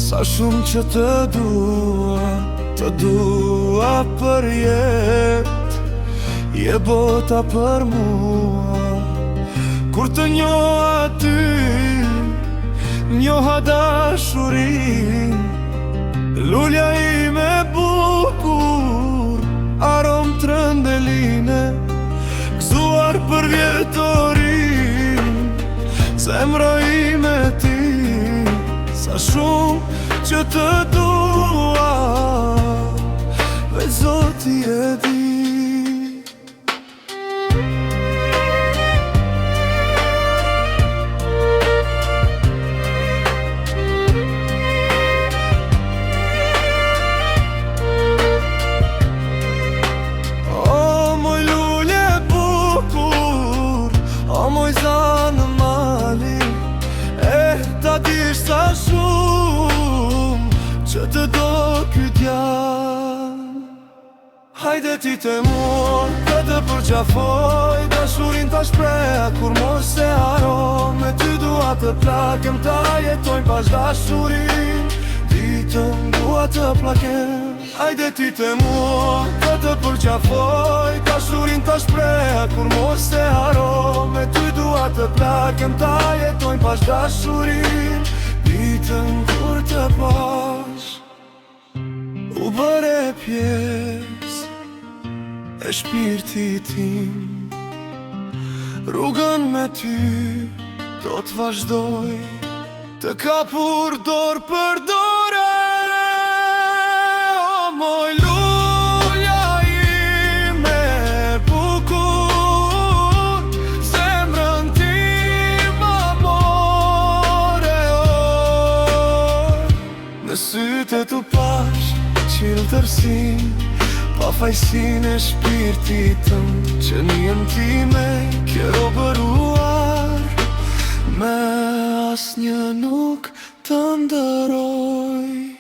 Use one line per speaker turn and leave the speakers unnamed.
Sa shumë që të dua për jet. Je bota për mua. Kur të njoha ty, njoha dashurin. Lulja ime bukur, arom trëndeline. Gëzuar për vjetorin, zemra ime ti. Sa shumë që të dua, veç Zoti e di. Sa shumë që të do ky djalë. Hajde ti te mua, dhe të përqafoj dashurin ta shpreha kur mos se haro. Me ty dua të plakem, ta jetojnë pas dashurin. Ditën dua të plakem. Hajde ti te mua, dhe të përqafoj dashurin ta shpreha kur mos se haro. Me ty dua të plakem, ta jetojnë pas dashurin. Ditën kur të pash, u bëre pjesë e shpirtit tim. Rrugën me ty do të vazhdoj, të kapur dorë për dore. O moj lulja ime bukur, zemrën tim amore. Në sytë e tu pash qilë tërsin, pa fajsin e shpirtit tëm, që njën time ke robëruar, me as një nuk të ndëroj.